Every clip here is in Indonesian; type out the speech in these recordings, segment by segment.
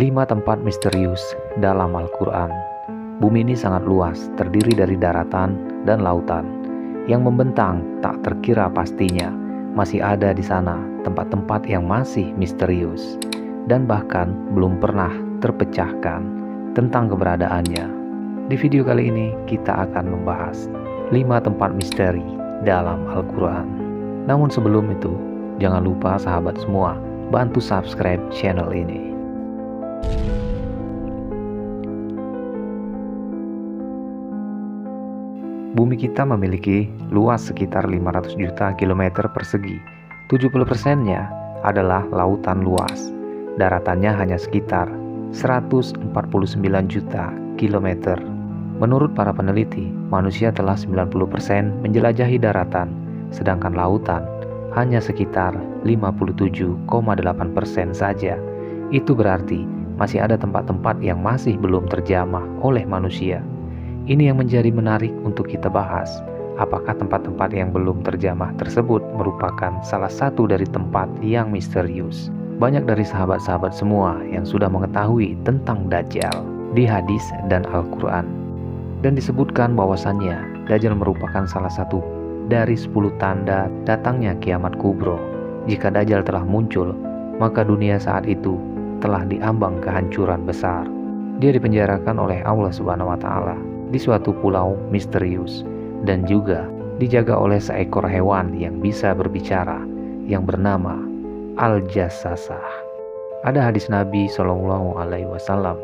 5 tempat misterius dalam Al-Quran. Bumi ini sangat luas, terdiri dari daratan dan lautan yang membentang tak terkira pastinya. Masih ada di sana tempat-tempat yang masih misterius dan bahkan belum pernah terpecahkan tentang keberadaannya. Di video kali ini kita akan membahas 5 tempat misteri dalam Al-Quran. Namun sebelum itu, jangan lupa sahabat semua, bantu subscribe channel ini. Bumi kita memiliki luas sekitar 500 juta kilometer persegi. 70%-nya adalah lautan luas. Daratannya hanya sekitar 149 juta kilometer. Menurut para peneliti, manusia telah 90% menjelajahi daratan, sedangkan lautan hanya sekitar 57,8% saja. Itu berarti masih ada tempat-tempat yang masih belum terjamah oleh manusia. Ini yang menjadi menarik untuk kita bahas. Apakah tempat-tempat yang belum terjamah tersebut merupakan salah satu dari tempat yang misterius? Banyak dari sahabat-sahabat semua yang sudah mengetahui tentang Dajjal di hadis dan Al-Quran. Dan disebutkan bahwasannya Dajjal merupakan salah satu dari 10 tanda datangnya kiamat kubro. Jika Dajjal telah muncul, maka dunia saat itu telah diambang kehancuran besar. Dia dipenjarakan oleh Allah Subhanahu wa Ta'ala di suatu pulau misterius dan juga dijaga oleh seekor hewan yang bisa berbicara yang bernama Al-Jassasah. Ada hadis Nabi Shallallahu Alaihi Wasallam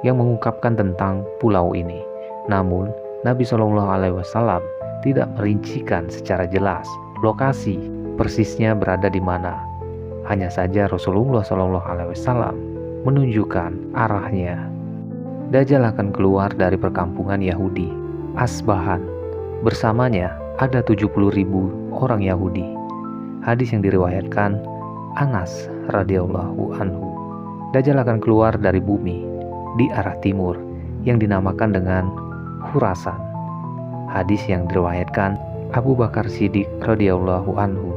yang mengungkapkan tentang pulau ini. Namun Nabi Shallallahu Alaihi Wasallam tidak merincikan secara jelas lokasi persisnya berada di mana. Hanya saja Rasulullah Shallallahu Alaihi Wasallam menunjukkan arahnya. Dajjal akan keluar dari perkampungan Yahudi, Asbahan. Bersamanya ada 70.000 orang Yahudi. Hadis yang diriwayatkan Anas radhiyallahu anhu. Dajjal akan keluar dari bumi di arah timur yang dinamakan dengan Khurasan. Hadis yang diriwayatkan Abu Bakar Siddiq radhiyallahu anhu.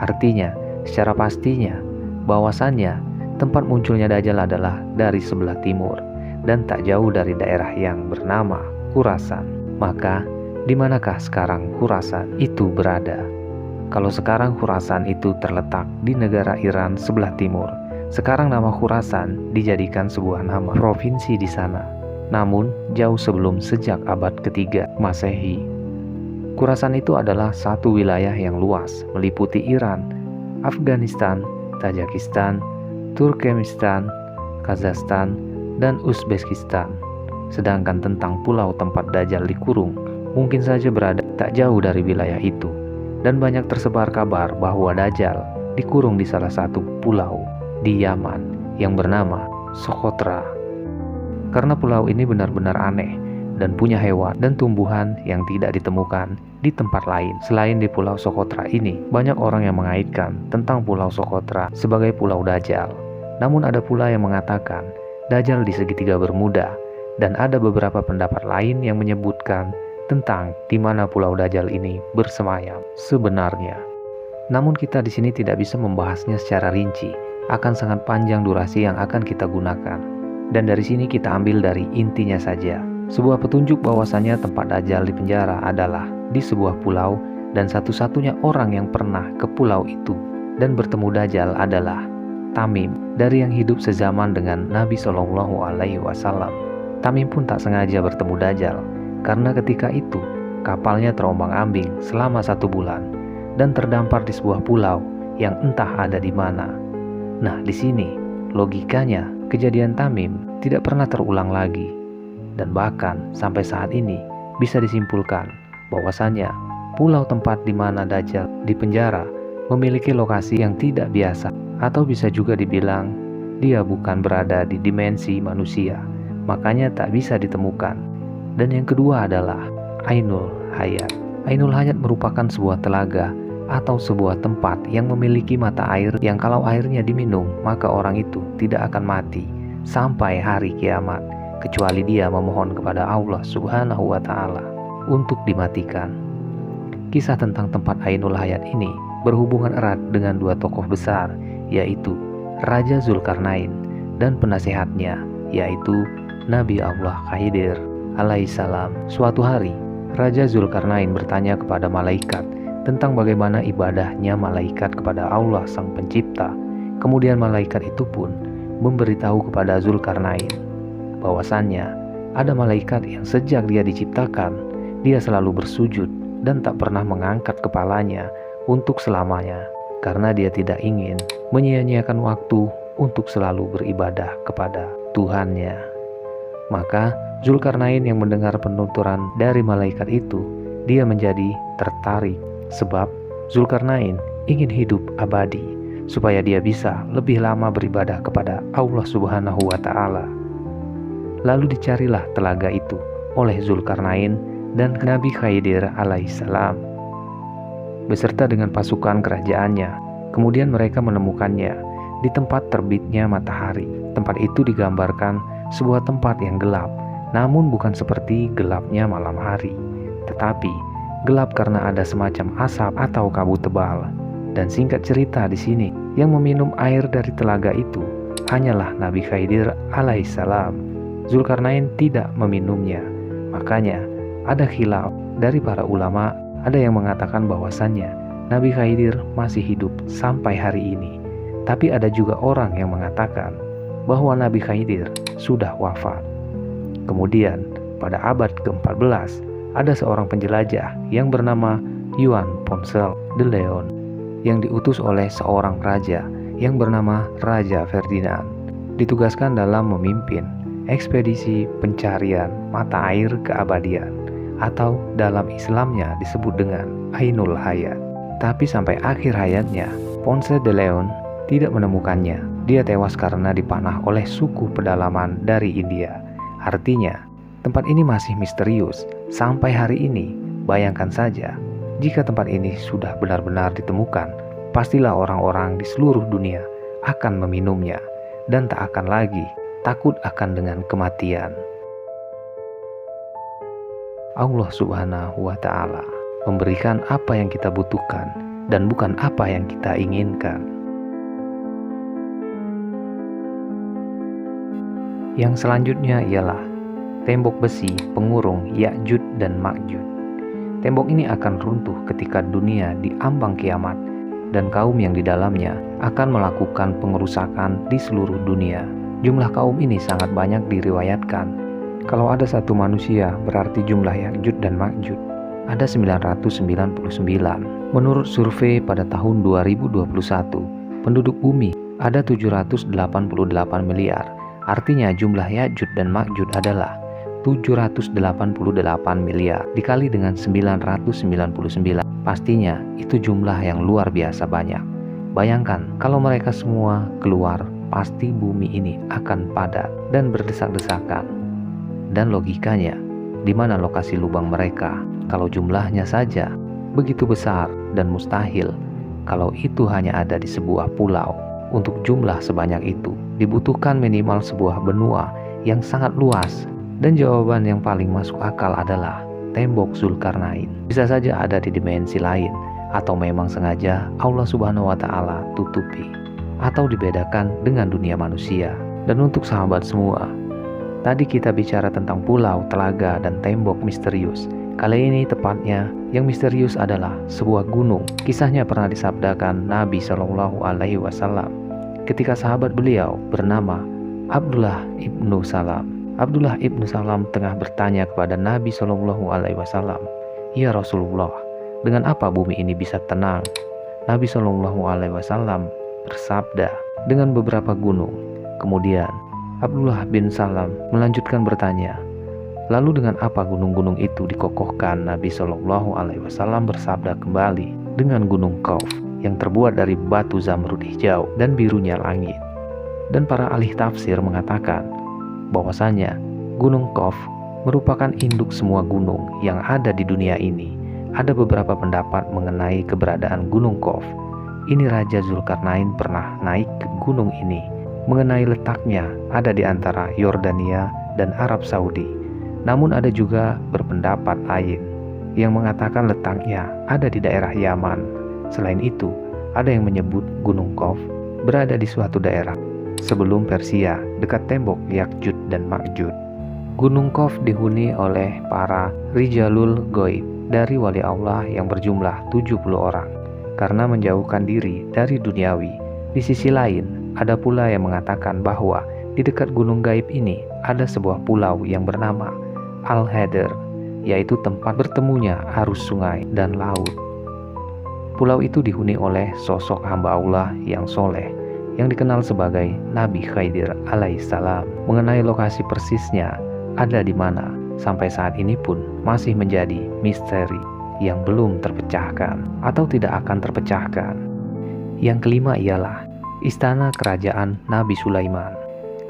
Artinya, secara pastinya bahwasannya tempat munculnya Dajjal adalah dari sebelah timur dan tak jauh dari daerah yang bernama Khurasan. Maka, di manakah sekarang Khurasan itu berada? Kalau sekarang Khurasan itu terletak di negara Iran sebelah timur, sekarang nama Khurasan dijadikan sebuah nama provinsi di sana. Namun, jauh sebelum sejak abad ketiga Masehi. Khurasan itu adalah satu wilayah yang luas, meliputi Iran, Afghanistan, Tajikistan, Turkmenistan, Kazakhstan, dan Uzbekistan. Sedangkan tentang pulau tempat Dajjal dikurung mungkin saja berada tak jauh dari wilayah itu. Dan banyak tersebar kabar bahwa Dajjal dikurung di salah satu pulau di Yaman yang bernama Socotra. Karena pulau ini benar-benar aneh dan punya hewan dan tumbuhan yang tidak ditemukan di tempat lain. Selain di pulau Socotra ini, banyak orang yang mengaitkan tentang pulau Socotra sebagai pulau Dajjal. Namun ada pula yang mengatakan Dajjal di segitiga Bermuda, dan ada beberapa pendapat lain yang menyebutkan tentang di mana pulau Dajjal ini bersemayam sebenarnya. Namun kita di sini tidak bisa membahasnya secara rinci, akan sangat panjang durasi yang akan kita gunakan. Dan dari sini kita ambil dari intinya saja. Sebuah petunjuk bahwasannya tempat Dajjal dipenjara adalah di sebuah pulau, dan satu-satunya orang yang pernah ke pulau itu dan bertemu Dajjal adalah Tamim, dari yang hidup sezaman dengan Nabi Shallallahu Alaihi Wasallam. Tamim pun tak sengaja bertemu Dajjal, karena ketika itu kapalnya terombang-ambing selama 1 bulan dan terdampar di sebuah pulau yang entah ada di mana. Nah, di sini logikanya kejadian Tamim tidak pernah terulang lagi, dan bahkan sampai saat ini bisa disimpulkan bahwasannya pulau tempat di mana Dajjal dipenjara memiliki lokasi yang tidak biasa. Atau bisa juga dibilang dia bukan berada di dimensi manusia, makanya tak bisa ditemukan. Dan yang kedua adalah Ainul Hayat. Ainul Hayat merupakan sebuah telaga atau sebuah tempat yang memiliki mata air yang kalau airnya diminum maka orang itu tidak akan mati sampai hari kiamat, kecuali dia memohon kepada Allah Subhanahu wa Ta'ala untuk dimatikan. Kisah tentang tempat Ainul Hayat ini berhubungan erat dengan 2 tokoh besar, yaitu Raja Zulkarnain dan penasehatnya, yaitu Nabi Allah Khidir alaihissalam. Suatu hari, Raja Zulkarnain bertanya kepada malaikat tentang bagaimana ibadahnya malaikat kepada Allah Sang Pencipta. Kemudian malaikat itu pun memberitahu kepada Zulkarnain bahwasannya ada malaikat yang sejak dia diciptakan, dia selalu bersujud dan tak pernah mengangkat kepalanya untuk selamanya, karena dia tidak ingin menyia-nyiakan waktu untuk selalu beribadah kepada Tuhannya. Maka Zulkarnain yang mendengar penuturan dari malaikat itu, dia menjadi tertarik, sebab Zulkarnain ingin hidup abadi supaya dia bisa lebih lama beribadah kepada Allah Subhanahu wa Ta'ala. Lalu dicarilah telaga itu oleh Zulkarnain dan Nabi Khidir alaihissalam beserta dengan pasukan kerajaannya. Kemudian mereka menemukannya di tempat terbitnya matahari. Tempat itu digambarkan sebuah tempat yang gelap, namun bukan seperti gelapnya malam hari, tetapi gelap karena ada semacam asap atau kabut tebal. Dan singkat cerita di sini, yang meminum air dari telaga itu hanyalah Nabi Khidir alaihissalam. Zulkarnain tidak meminumnya. Makanya ada khilaf dari para ulama. Ada yang mengatakan bahwasannya Nabi Khidir masih hidup sampai hari ini. Tapi ada juga orang yang mengatakan bahwa Nabi Khidir sudah wafat. Kemudian pada abad ke-14 ada seorang penjelajah yang bernama Juan Ponce de Leon yang diutus oleh seorang raja yang bernama Raja Ferdinand, ditugaskan dalam memimpin ekspedisi pencarian mata air keabadian, atau dalam Islamnya disebut dengan Ainul Hayat. Tapi sampai akhir hayatnya, Ponce de Leon tidak menemukannya. Dia tewas karena dipanah oleh suku pedalaman dari India. Artinya, tempat ini masih misterius sampai hari ini. Bayangkan saja, jika tempat ini sudah benar-benar ditemukan, pastilah orang-orang di seluruh dunia akan meminumnya dan tak akan lagi takut akan dengan kematian. Allah Subhanahu wa Ta'ala memberikan apa yang kita butuhkan dan bukan apa yang kita inginkan. Yang selanjutnya ialah tembok besi pengurung Ya'juj dan Ma'juj. Tembok ini akan runtuh ketika dunia diambang kiamat, dan kaum yang di dalamnya akan melakukan pengerusakan di seluruh dunia. Jumlah kaum ini sangat banyak diriwayatkan. Kalau ada satu manusia, berarti jumlah Ya'juj dan Ma'juj ada 999. Menurut survei pada tahun 2021, penduduk bumi ada 788 miliar. Artinya jumlah Ya'juj dan Ma'juj adalah 788 miliar dikali dengan 999. Pastinya itu jumlah yang luar biasa banyak. Bayangkan kalau mereka semua keluar, pasti bumi ini akan padat dan berdesak-desakan. Dan logikanya, di mana lokasi lubang mereka? Kalau jumlahnya saja begitu besar dan mustahil kalau itu hanya ada di sebuah pulau. Untuk jumlah sebanyak itu dibutuhkan minimal sebuah benua yang sangat luas. Dan jawaban yang paling masuk akal adalah tembok Zulkarnain. Bisa saja ada di dimensi lain, atau memang sengaja Allah Subhanahu wa Ta'ala tutupi atau dibedakan dengan dunia manusia. Dan untuk sahabat semua, tadi kita bicara tentang pulau, telaga, dan tembok misterius. Kali ini tepatnya yang misterius adalah sebuah gunung. Kisahnya pernah disabdakan Nabi Shallallahu Alaihi Wasallam ketika sahabat beliau bernama Abdullah ibnu Salam. Abdullah ibnu Salam tengah bertanya kepada Nabi Shallallahu Alaihi Wasallam, "Ya Rasulullah, dengan apa bumi ini bisa tenang?" Nabi Shallallahu Alaihi Wasallam bersabda, "Dengan beberapa gunung." Kemudian Abdullah bin Salam melanjutkan bertanya, "Lalu dengan apa gunung-gunung itu dikokohkan?" Nabi Shallallahu Alaihi Wasallam bersabda kembali, "Dengan gunung Qauf yang terbuat dari batu zamrud hijau dan birunya langit." Dan para ahli tafsir mengatakan bahwasanya gunung Qauf merupakan induk semua gunung yang ada di dunia ini. Ada beberapa pendapat mengenai keberadaan gunung Qauf. Ini Raja Zulkarnain pernah naik ke gunung ini. Mengenai letaknya ada di antara Yordania dan Arab Saudi. Namun ada juga berpendapat lain yang mengatakan letaknya ada di daerah Yaman. Selain itu, ada yang menyebut gunung Qauf berada di suatu daerah sebelum Persia, dekat tembok Yakjud dan Makjud. Gunung Qaf dihuni oleh para Rijalul Ghaib dari wali Allah yang berjumlah 70 orang karena menjauhkan diri dari duniawi. Di sisi lain, ada pula yang mengatakan bahwa di dekat Gunung Gaib ini ada sebuah pulau yang bernama Al-Hadr, yaitu tempat bertemunya arus sungai dan laut. Pulau itu dihuni oleh sosok hamba Allah yang soleh yang dikenal sebagai Nabi Khidir alaihissalam. Mengenai lokasi persisnya ada di mana, sampai saat ini pun masih menjadi misteri yang belum terpecahkan atau tidak akan terpecahkan. Yang kelima ialah istana kerajaan Nabi Sulaiman.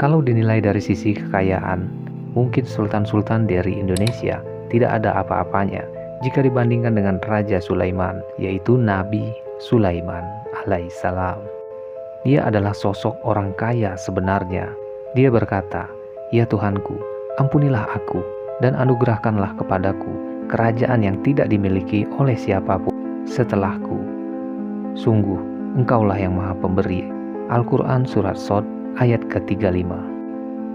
Kalau dinilai dari sisi kekayaan, mungkin sultan-sultan dari Indonesia tidak ada apa-apanya jika dibandingkan dengan Raja Sulaiman, yaitu Nabi Sulaiman alaihissalam. Dia adalah sosok orang kaya sebenarnya. Dia berkata, "Ya Tuhanku, ampunilah aku dan anugerahkanlah kepadaku kerajaan yang tidak dimiliki oleh siapapun setelahku. Sungguh, Engkaulah yang Maha Pemberi." Al-Quran Surat Shad ayat ke-35.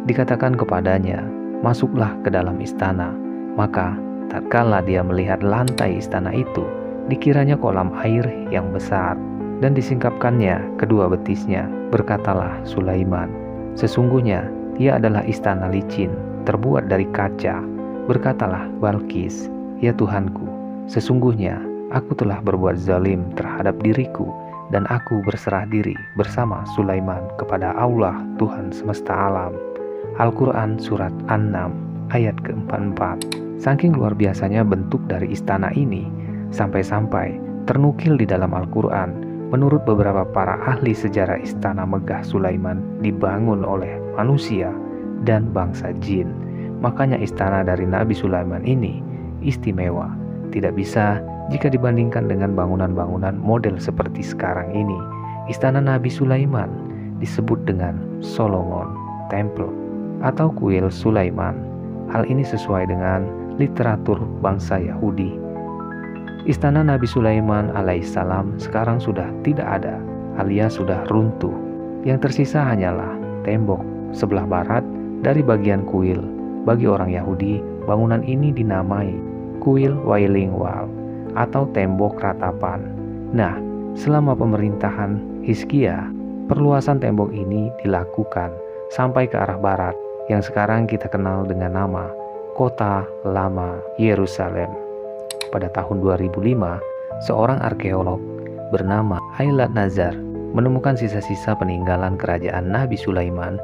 Dikatakan kepadanya, "Masuklah ke dalam istana." Maka tatkala dia melihat lantai istana itu, dikiranya kolam air yang besar, dan disingkapkannya kedua betisnya. Berkatalah Sulaiman, "Sesungguhnya ia adalah istana licin, terbuat dari kaca." Berkatalah Balqis, "Ya Tuhanku, sesungguhnya aku telah berbuat zalim terhadap diriku, dan aku berserah diri bersama Sulaiman kepada Allah Tuhan semesta alam." Al-Quran Surat An-Nam ayat ke-44. Saking luar biasanya bentuk dari istana ini, sampai-sampai ternukil di dalam Al-Quran, menurut beberapa para ahli sejarah istana megah Sulaiman dibangun oleh manusia dan bangsa jin. Makanya istana dari Nabi Sulaiman ini istimewa, tidak bisa jika dibandingkan dengan bangunan-bangunan model seperti sekarang ini. Istana Nabi Sulaiman disebut dengan Solomon Temple atau kuil Sulaiman. Hal ini sesuai dengan literatur bangsa Yahudi. Istana Nabi Sulaiman alaihissalam sekarang sudah tidak ada, alias sudah runtuh. Yang tersisa hanyalah tembok sebelah barat dari bagian kuil. Bagi orang Yahudi, bangunan ini dinamai Kuil Wailing Wall atau tembok ratapan. Nah, selama pemerintahan Hizkia, perluasan tembok ini dilakukan sampai ke arah barat, yang sekarang kita kenal dengan nama Kota Lama Yerusalem. Pada tahun 2005, seorang arkeolog bernama Ailad Nazar menemukan sisa-sisa peninggalan kerajaan Nabi Sulaiman.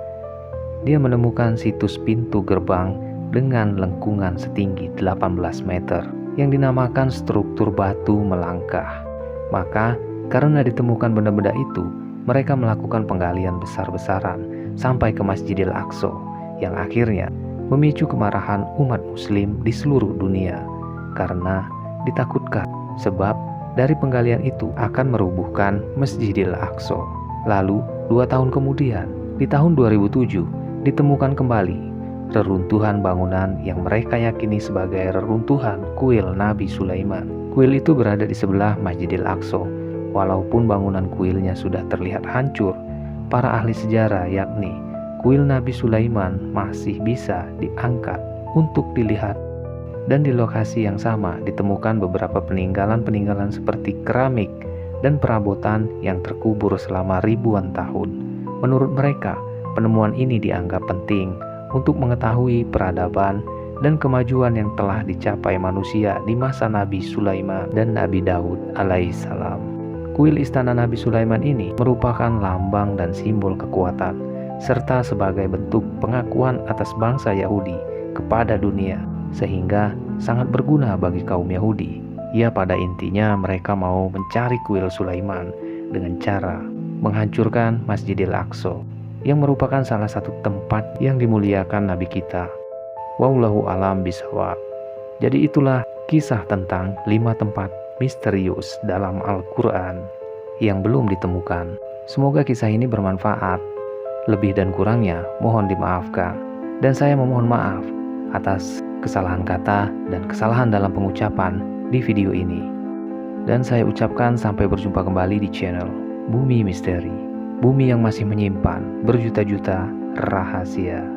Dia menemukan situs pintu gerbang dengan lengkungan setinggi 18 meter yang dinamakan struktur batu melangkah. Maka karena ditemukan benda-benda itu, mereka melakukan penggalian besar-besaran sampai ke Masjidil Aqsa, yang akhirnya memicu kemarahan umat muslim di seluruh dunia karena ditakutkan sebab dari penggalian itu akan merubuhkan Masjidil Aqsa. Lalu 2 tahun kemudian, di tahun 2007, ditemukan kembali reruntuhan bangunan yang mereka yakini sebagai reruntuhan kuil Nabi Sulaiman. Kuil itu berada di sebelah Masjidil Aqsa. Walaupun bangunan kuilnya sudah terlihat hancur, para ahli sejarah yakni kuil Nabi Sulaiman masih bisa diangkat untuk dilihat. Dan di lokasi yang sama ditemukan beberapa peninggalan-peninggalan seperti keramik dan perabotan yang terkubur selama ribuan tahun. Menurut mereka, penemuan ini dianggap penting untuk mengetahui peradaban dan kemajuan yang telah dicapai manusia di masa Nabi Sulaiman dan Nabi Daud alaihissalam. Kuil istana Nabi Sulaiman ini merupakan lambang dan simbol kekuatan, serta sebagai bentuk pengakuan atas bangsa Yahudi kepada dunia, sehingga sangat berguna bagi kaum Yahudi. Ya, pada intinya mereka mau mencari kuil Sulaiman dengan cara menghancurkan Masjidil Aqsa, yang merupakan salah satu tempat yang dimuliakan Nabi kita. Wallahu alam bisawab. Jadi itulah kisah tentang 5 tempat misterius dalam Al-Quran yang belum ditemukan. Semoga kisah ini bermanfaat. Lebih dan kurangnya mohon dimaafkan. Dan saya memohon maaf atas kesalahan kata dan kesalahan dalam pengucapan di video ini. Dan saya ucapkan sampai berjumpa kembali di channel Bumi Misteri. bumi yang masih menyimpan berjuta-juta rahasia.